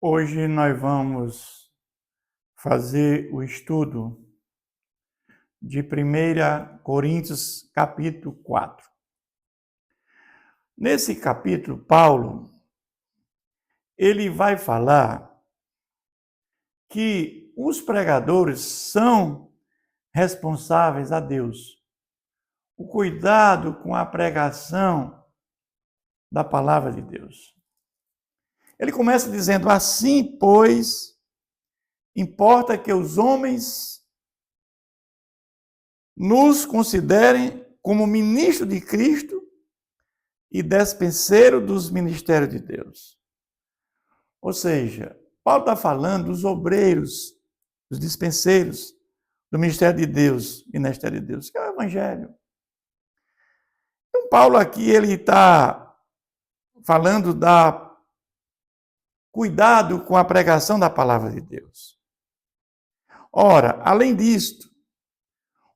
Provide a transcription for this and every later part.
Hoje nós vamos fazer o estudo de 1 Coríntios, capítulo 4. Nesse capítulo, Paulo, ele vai falar que os pregadores são responsáveis a Deus. O cuidado com a pregação da palavra de Deus. Ele começa dizendo: assim, pois, importa que os homens nos considerem como ministro de Cristo e despenseiro dos ministérios de Deus. Ou seja, Paulo está falando dos obreiros, dos dispenseiros do ministério de Deus, ministério de Deus, que é o Evangelho. Então, Paulo aqui, ele está falando da cuidado com a pregação da palavra de Deus. Ora, além disto,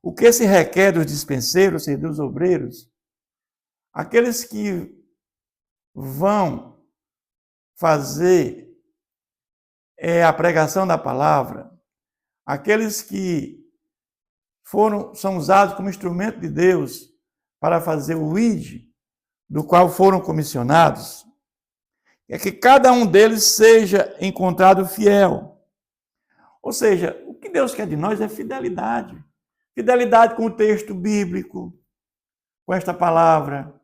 o que se requer dos dispenseiros, ou seja, dos obreiros, aqueles que vão fazer a pregação da palavra, aqueles que são usados como instrumento de Deus para fazer o ID, do qual foram comissionados, é que cada um deles seja encontrado fiel. Ou seja, o que Deus quer de nós é fidelidade. Fidelidade com o texto bíblico, com esta palavra.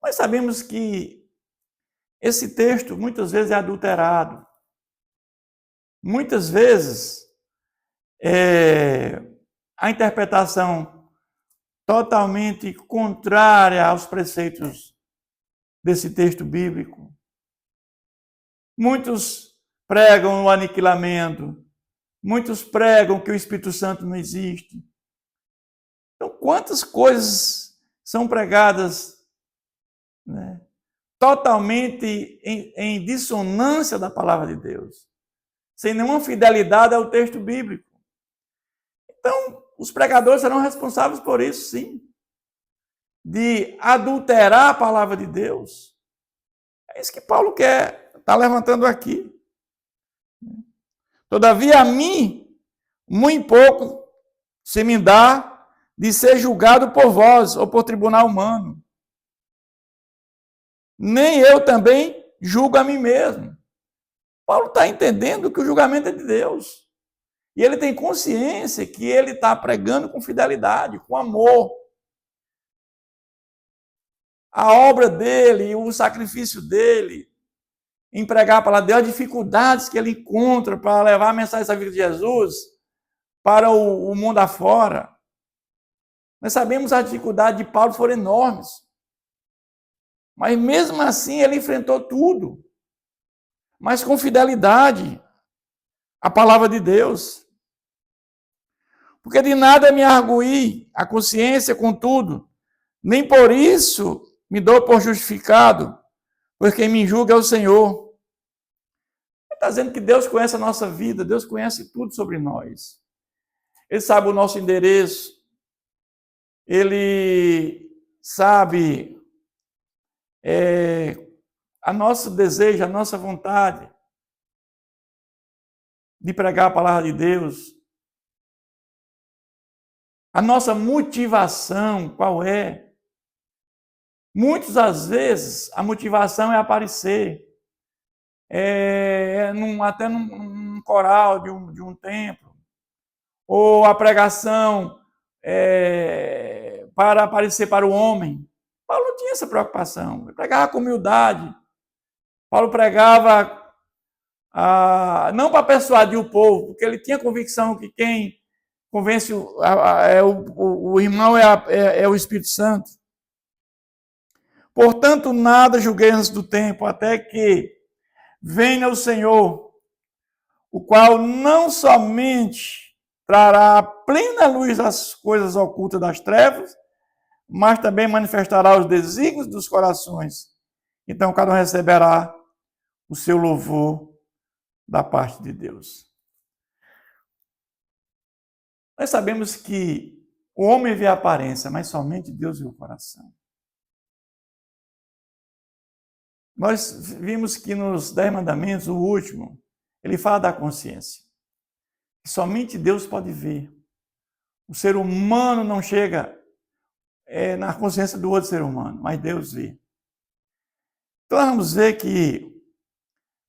Nós sabemos que esse texto muitas vezes é adulterado. Muitas vezes a interpretação totalmente contrária aos preceitos desse texto bíblico. Muitos pregam o aniquilamento, muitos pregam que o Espírito Santo não existe. Então, quantas coisas são pregadas, né, totalmente em dissonância da palavra de Deus, sem nenhuma fidelidade ao texto bíblico. Então, os pregadores serão responsáveis por isso, sim, de adulterar a palavra de Deus. É isso que Paulo quer, está levantando aqui. Todavia, a mim, muito pouco se me dá de ser julgado por vós ou por tribunal humano. Nem eu também julgo a mim mesmo. Paulo está entendendo que o julgamento é de Deus. E ele tem consciência que ele está pregando com fidelidade, com amor. A obra dele, o sacrifício dele, em pregar a palavra de Deus, as dificuldades que ele encontra para levar a mensagem da vida de Jesus para o mundo afora. Nós sabemos que as dificuldades de Paulo foram enormes. Mas mesmo assim ele enfrentou tudo. Mas com fidelidade à palavra de Deus. Porque de nada me arguí a consciência, contudo, nem por isso me dou por justificado, pois quem me julga é o Senhor. Ele está dizendo que Deus conhece a nossa vida, Deus conhece tudo sobre nós. Ele sabe o nosso endereço, Ele sabe a nosso desejo, a nossa vontade de pregar a palavra de Deus. A nossa motivação, qual é? Muitas das vezes, a motivação é aparecer. Até num coral de um templo. Ou a pregação para aparecer para o homem. Paulo não tinha essa preocupação. Ele pregava com humildade. Paulo pregava não para persuadir o povo, porque ele tinha convicção que quem convence o irmão é o Espírito Santo. Portanto, nada julguei antes do tempo, até que venha o Senhor, o qual não somente trará a plena luz das coisas ocultas das trevas, mas também manifestará os desígnios dos corações. Então, cada um receberá o seu louvor da parte de Deus. Nós sabemos que o homem vê a aparência, mas somente Deus vê o coração. Nós vimos que nos 10 mandamentos, o último, ele fala da consciência. Que somente Deus pode ver. O ser humano não chega na consciência do outro ser humano, mas Deus vê. Então nós vamos ver que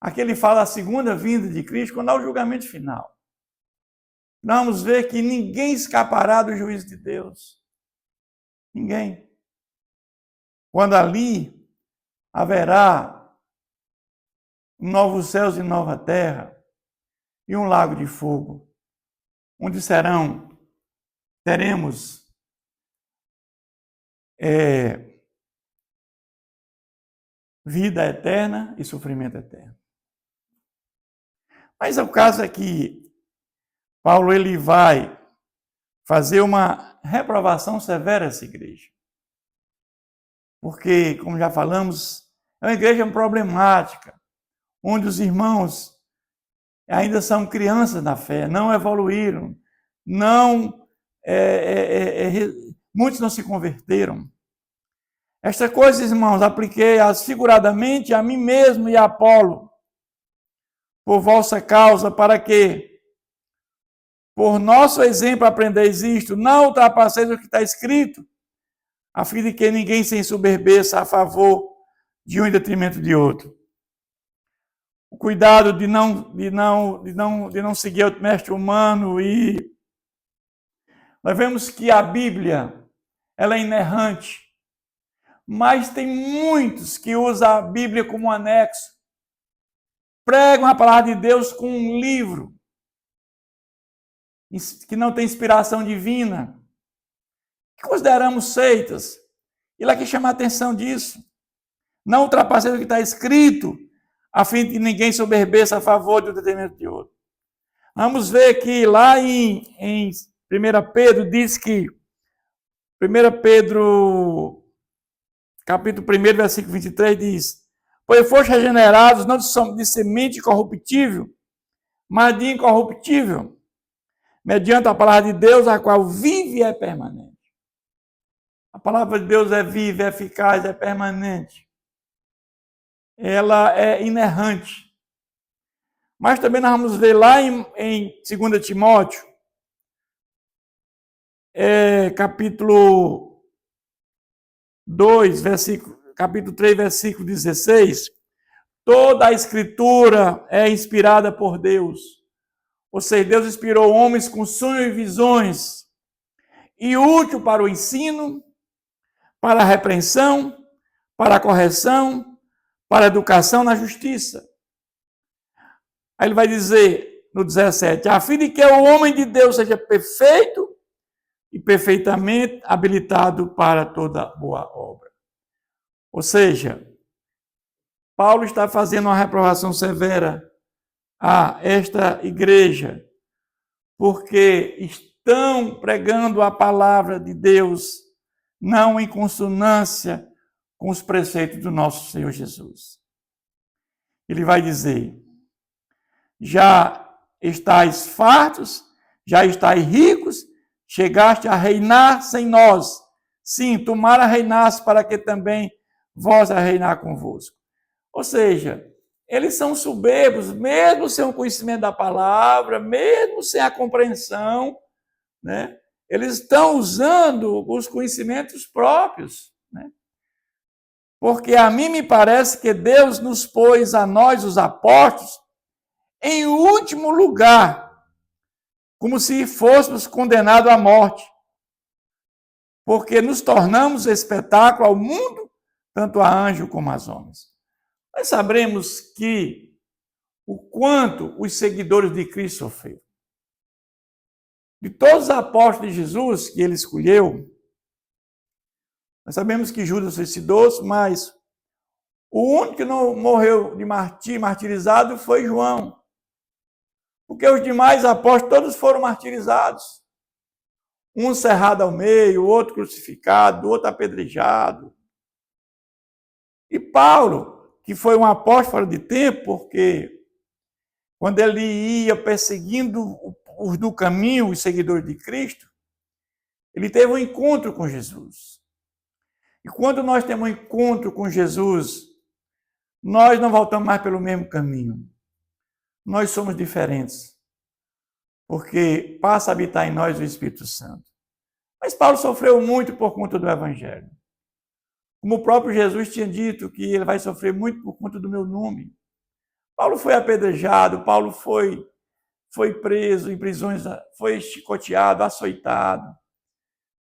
aqui ele fala a segunda vinda de Cristo quando há o julgamento final. Nós vamos ver que ninguém escapará do juízo de Deus. Ninguém. Quando ali haverá novos céus e nova terra e um lago de fogo, onde teremos vida eterna e sofrimento eterno. Mas o caso é que Paulo ele vai fazer uma reprovação severa a essa igreja. Porque, como já falamos, é uma igreja problemática, onde os irmãos ainda são crianças na fé, não evoluíram, muitos não se converteram. Estas coisas, irmãos, apliquei-as figuradamente a mim mesmo e a Apolo, por vossa causa, para que, por nosso exemplo, aprendeis isto, não ultrapasseis o que está escrito, a fim de que ninguém se ensoberbeça a favor de um em detrimento de outro. O cuidado de não seguir o mestre humano e nós vemos que a Bíblia ela é inerrante, mas tem muitos que usam a Bíblia como anexo, pregam a palavra de Deus com um livro que não tem inspiração divina, que consideramos seitas. Ele aqui chama a atenção disso. Não ultrapassei o que está escrito, a fim de que ninguém soberbeça a favor de um detrimento de outro. Vamos ver que lá em 1 Pedro diz que 1 Pedro capítulo 1, versículo 23 diz: pois foste regenerados não de semente corruptível, mas de incorruptível, mediante a palavra de Deus, a qual vive e é permanente. A palavra de Deus é viva, é eficaz, é permanente. Ela é inerrante. Mas também nós vamos ver lá em 2 Timóteo, capítulo 2, capítulo 3, versículo 16, toda a escritura é inspirada por Deus. Ou seja, Deus inspirou homens com sonhos e visões, e útil para o ensino, para a repreensão, para a correção, para a educação na justiça. Aí ele vai dizer no 17, a fim de que o homem de Deus seja perfeito e perfeitamente habilitado para toda boa obra. Ou seja, Paulo está fazendo uma reprovação severa a esta igreja, porque estão pregando a palavra de Deus não em consonância com os preceitos do nosso Senhor Jesus. Ele vai dizer, já estáis fartos, já estáis ricos, chegaste a reinar sem nós. Sim, tomara reinasse para que também vós a reinar convosco. Ou seja, eles são soberbos, mesmo sem o conhecimento da palavra, mesmo sem a compreensão, né? Eles estão usando os conhecimentos próprios, né? Porque a mim me parece que Deus nos pôs a nós, os apóstolos, em último lugar, como se fôssemos condenados à morte, porque nos tornamos espetáculo ao mundo, tanto a anjos como a homens. Nós saberemos que o quanto os seguidores de Cristo sofreram. De todos os apóstolos de Jesus que ele escolheu, nós sabemos que Judas suicidou-se, mas o único que não morreu de martirizado foi João. Porque os demais apóstolos todos foram martirizados. Um cerrado ao meio, o outro crucificado, o outro apedrejado. E Paulo, que foi um apóstolo fora de tempo, porque quando ele ia perseguindo os do caminho, os seguidores de Cristo, ele teve um encontro com Jesus. E quando nós temos um encontro com Jesus, nós não voltamos mais pelo mesmo caminho. Nós somos diferentes, porque passa a habitar em nós o Espírito Santo. Mas Paulo sofreu muito por conta do Evangelho. Como o próprio Jesus tinha dito, que ele vai sofrer muito por conta do meu nome. Paulo foi apedrejado, Paulo foi preso em prisões, foi chicoteado, açoitado.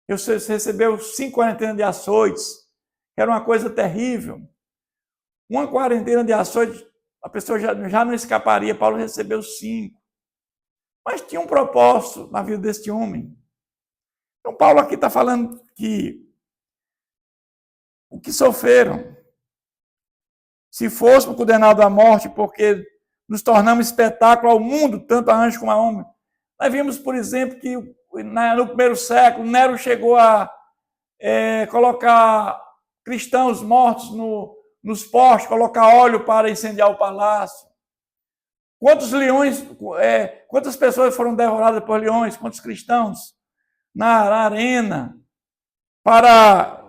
Recebeu 5 quarentenas de açoites, que era uma coisa terrível. Uma quarentena de açoites, a pessoa já não escaparia. Paulo recebeu 5. Mas tinha um propósito na vida deste homem. Então, Paulo aqui está falando que o que sofreram, se fôssemos condenados à morte, porque nos tornamos espetáculo ao mundo, tanto a anjo como a homem. Nós vimos, por exemplo, que no primeiro século, Nero chegou a colocar cristãos mortos nos postes, colocar óleo para incendiar o palácio. Quantos leões, quantas pessoas foram devoradas por leões, quantos cristãos na arena para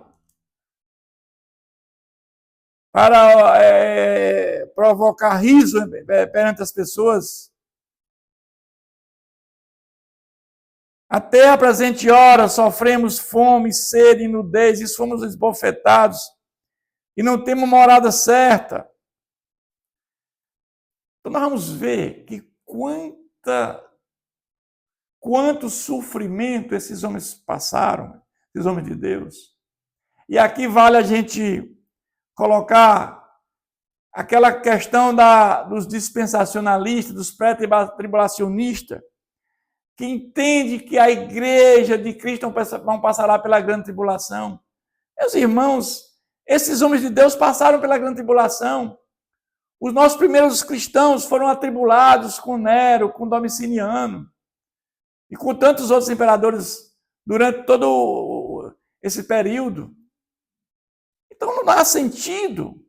provocar riso perante as pessoas. Até a presente hora sofremos fome, sede e nudez, e somos esbofetados, e não temos morada certa. Então nós vamos ver que quanto sofrimento esses homens passaram, esses homens de Deus. E aqui vale a gente colocar aquela questão dos dispensacionalistas, dos pré-tribulacionistas, que entende que a igreja de Cristo não passará pela grande tribulação. Meus irmãos, esses homens de Deus passaram pela grande tribulação. Os nossos primeiros cristãos foram atribulados com Nero, com Domiciano e com tantos outros imperadores durante todo esse período. Então não dá sentido.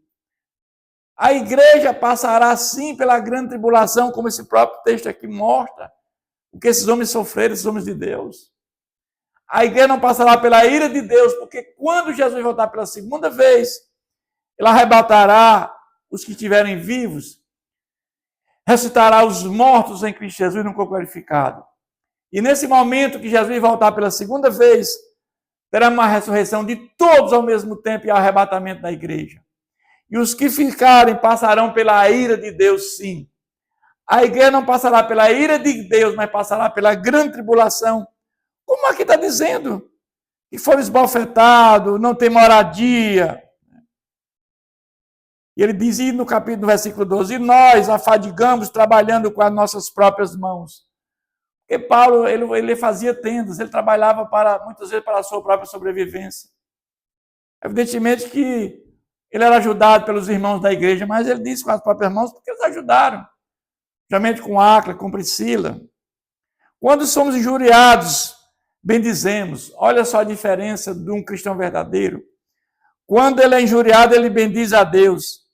A igreja passará sim pela grande tribulação, como esse próprio texto aqui mostra, o que esses homens sofreram, esses homens de Deus. A igreja não passará pela ira de Deus, porque quando Jesus voltar pela segunda vez, ele arrebatará os que estiverem vivos, ressuscitará os mortos em Cristo Jesus no corpo glorificado. E nesse momento que Jesus voltar pela segunda vez, terá uma ressurreição de todos ao mesmo tempo e arrebatamento da igreja. E os que ficarem passarão pela ira de Deus, sim. A igreja não passará pela ira de Deus, mas passará pela grande tribulação. Como aqui está dizendo? Que foram esbofetados, não tem moradia. E ele diz no versículo 12, e nós afadigamos trabalhando com as nossas próprias mãos. Porque Paulo, ele fazia tendas, ele trabalhava muitas vezes para a sua própria sobrevivência. Evidentemente que ele era ajudado pelos irmãos da igreja, mas ele disse com as próprias mãos porque eles ajudaram. Justamente com Áquila, com Priscila. Quando somos injuriados, bendizemos. Olha só a diferença de um cristão verdadeiro. Quando ele é injuriado, ele bendiz a Deus.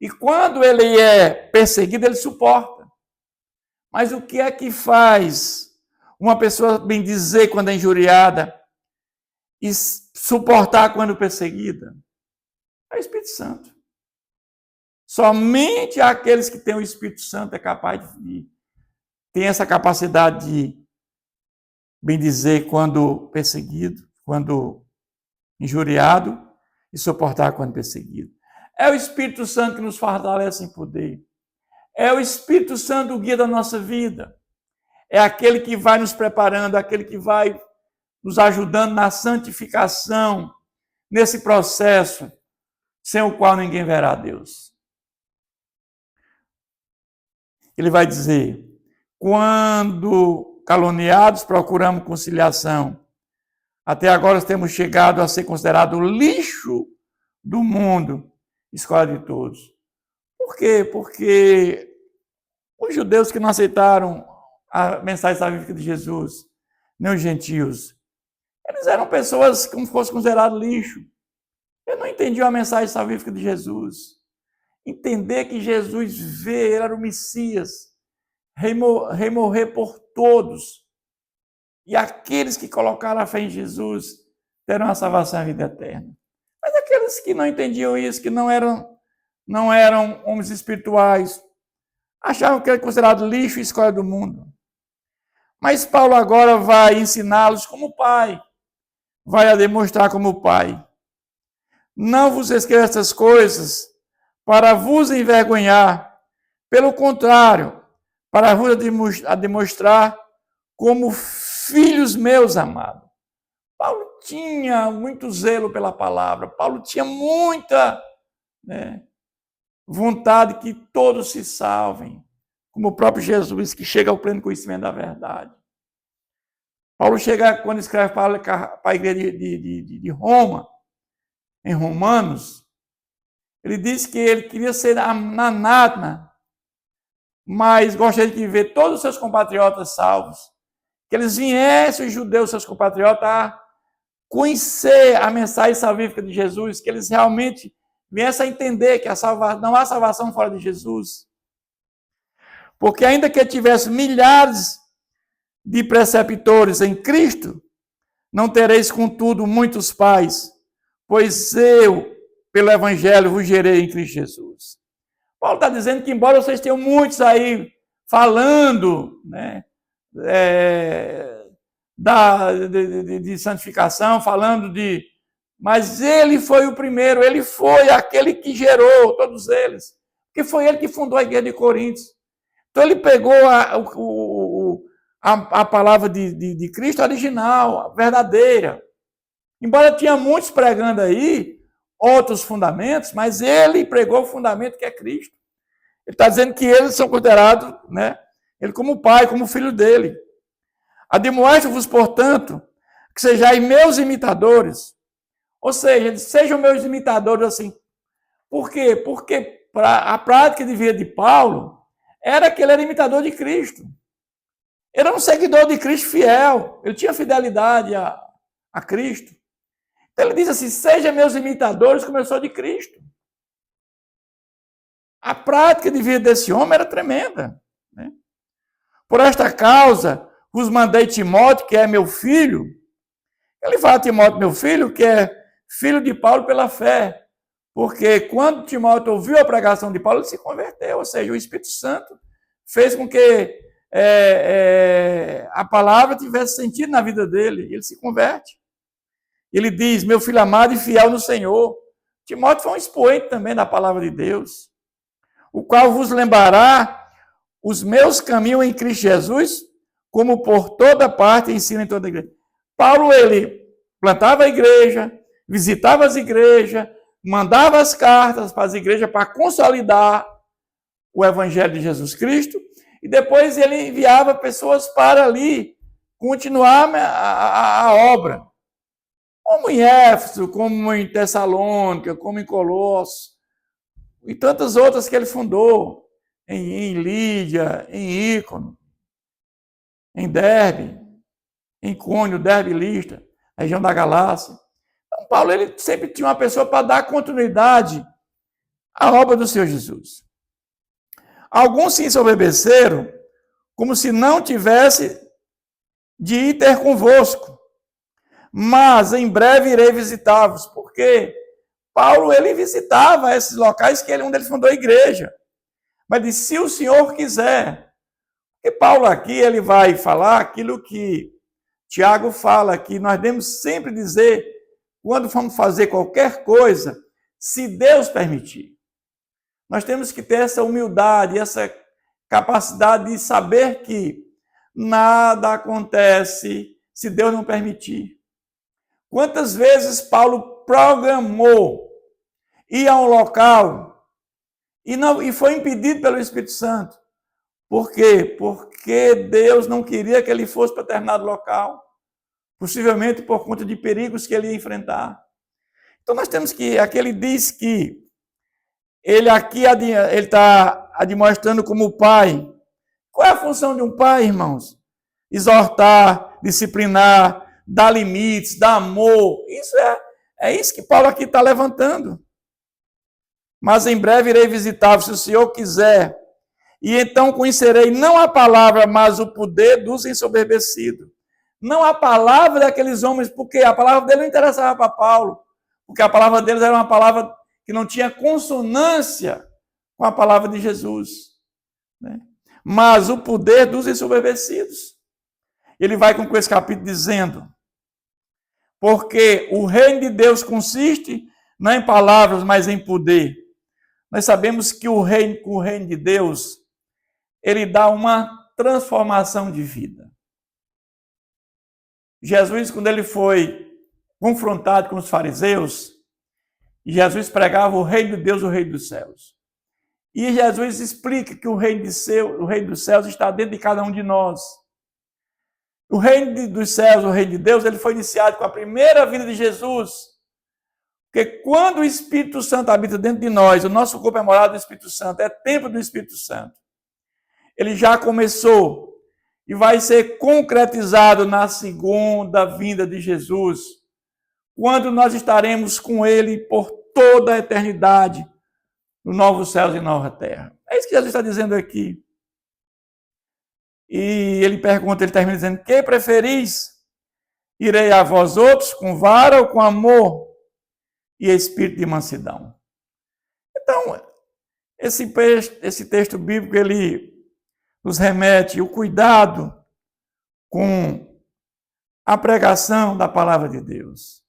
E quando ele é perseguido, ele suporta. Mas o que é que faz uma pessoa bendizer quando é injuriada e suportar quando perseguida? É o Espírito Santo. Somente aqueles que têm o Espírito Santo é capaz tem essa capacidade de bendizer quando perseguido, quando injuriado e suportar quando perseguido. É o Espírito Santo que nos fortalece em poder. É o Espírito Santo o guia da nossa vida. É aquele que vai nos preparando, aquele que vai nos ajudando na santificação, nesse processo, sem o qual ninguém verá a Deus. Ele vai dizer, quando caluniados procuramos conciliação, até agora temos chegado a ser considerado o lixo do mundo, escola de todos. Por quê? Porque os judeus que não aceitaram a mensagem salvífica de Jesus, nem os gentios, eles eram pessoas como se fossem considerados lixo. Eu não entendiam a mensagem salvífica de Jesus. Entender que Jesus veio, ele era o Messias, rei morrer por todos. E aqueles que colocaram a fé em Jesus terão a salvação e a vida eterna. Mas aqueles que não entendiam isso, que não eram não eram homens espirituais, achavam que era considerado lixo e escória do mundo. Mas Paulo agora vai ensiná-los como pai, vai a demonstrar como pai. Não vos escrevo essas coisas para vos envergonhar, pelo contrário, para vos demonstrar como filhos meus amados. Paulo tinha muito zelo pela palavra, Paulo tinha muita vontade que todos se salvem, como o próprio Jesus, que chega ao pleno conhecimento da verdade. Paulo chega, quando escreve para a igreja de Roma, em Romanos, ele diz que ele queria ser anátema, mas gostaria de ver todos os seus compatriotas salvos, que eles viessem, os judeus, seus compatriotas, a conhecer a mensagem salvífica de Jesus, que eles realmente viessem a entender que não há salvação fora de Jesus. Porque ainda que tivesse milhares de preceptores em Cristo, não tereis, contudo, muitos pais, pois eu, pelo Evangelho, vos gerei em Cristo Jesus. Paulo está dizendo que, embora vocês tenham muitos aí falando, de santificação, falando de... Mas ele foi o primeiro, ele foi aquele que gerou todos eles, porque foi ele que fundou a igreja de Coríntios. Então ele pegou a palavra de Cristo original, verdadeira. Embora tinha muitos pregando aí outros fundamentos, mas ele pregou o fundamento que é Cristo. Ele está dizendo que eles são considerados, ele como pai, como filho dele. Admoesto-vos, portanto, que sejais meus imitadores. Ou seja, sejam meus imitadores assim. Por quê? Porque a prática de vida de Paulo era que ele era imitador de Cristo. Ele era um seguidor de Cristo fiel. Ele tinha fidelidade a Cristo. Então ele diz assim, sejam meus imitadores como eu sou de Cristo. A prática de vida desse homem era tremenda. Por esta causa, vos mandei Timóteo, que é meu filho. Ele fala Timóteo, meu filho, que é filho de Paulo pela fé. Porque quando Timóteo ouviu a pregação de Paulo, ele se converteu. Ou seja, o Espírito Santo fez com que a palavra tivesse sentido na vida dele. Ele se converte. Ele diz, meu filho amado e fiel no Senhor. Timóteo foi um expoente também da palavra de Deus. O qual vos lembrará os meus caminhos em Cristo Jesus, como por toda parte ensina em toda a igreja. Paulo, ele plantava a igreja, visitava as igrejas, mandava as cartas para as igrejas para consolidar o evangelho de Jesus Cristo, e depois ele enviava pessoas para ali continuar a obra. Como em Éfeso, como em Tessalônica, como em Colossos, e tantas outras que ele fundou, em Lídia, em Ícono, em Derbe, em Cônio, Derbe e Listra, região da Galácia. Então, Paulo ele sempre tinha uma pessoa para dar continuidade à obra do Senhor Jesus. Alguns se ensoberbeceram, como se não tivesse de ir ter convosco, mas em breve irei visitá-vos, porque Paulo ele visitava esses locais que onde ele fundou a igreja. Mas disse, se o Senhor quiser, porque Paulo aqui ele vai falar aquilo que Tiago fala, que nós devemos sempre dizer, quando vamos fazer qualquer coisa, se Deus permitir. Nós temos que ter essa humildade, essa capacidade de saber que nada acontece se Deus não permitir. Quantas vezes Paulo programou ir a um local e foi impedido pelo Espírito Santo? Por quê? Porque Deus não queria que ele fosse para determinado local, possivelmente por conta de perigos que ele ia enfrentar. Então nós temos que, aqui ele diz que ele está admoestando como pai. Qual é a função de um pai, irmãos? Exortar, disciplinar, dar limites, dar amor. Isso é isso que Paulo aqui está levantando. Mas em breve irei visitar-vos, se o Senhor quiser. E então conhecerei não a palavra, mas o poder dos ensoberbecidos. Não a palavra daqueles homens, porque a palavra dele não interessava para Paulo. Porque a palavra deles era uma palavra que não tinha consonância com a palavra de Jesus, né? Mas o poder dos ensoberbecidos. Ele vai com esse capítulo dizendo: porque o reino de Deus consiste não em palavras, mas em poder. Nós sabemos que o reino de Deus, ele dá uma transformação de vida. Jesus, quando ele foi confrontado com os fariseus, Jesus pregava o reino de Deus, o reino dos céus. E Jesus explica que o reino dos céus está dentro de cada um de nós. O reino dos céus, o reino de Deus, ele foi iniciado com a primeira vinda de Jesus. Porque quando o Espírito Santo habita dentro de nós, o nosso corpo é morada do Espírito Santo, é templo do Espírito Santo. Ele já começou e vai ser concretizado na segunda vinda de Jesus, quando nós estaremos com ele por toda a eternidade, no novo céus e nova terra. É isso que Jesus está dizendo aqui. E ele pergunta, ele termina dizendo: que preferis? Irei a vós outros com vara ou com amor e espírito de mansidão? Então, esse texto bíblico, ele nos remete o cuidado com a pregação da palavra de Deus.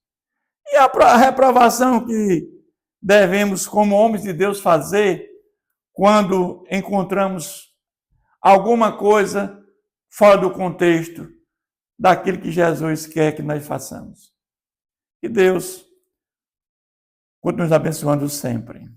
E a reprovação que devemos, como homens de Deus, fazer quando encontramos alguma coisa fora do contexto daquilo que Jesus quer que nós façamos. Que Deus continue nos abençoando sempre.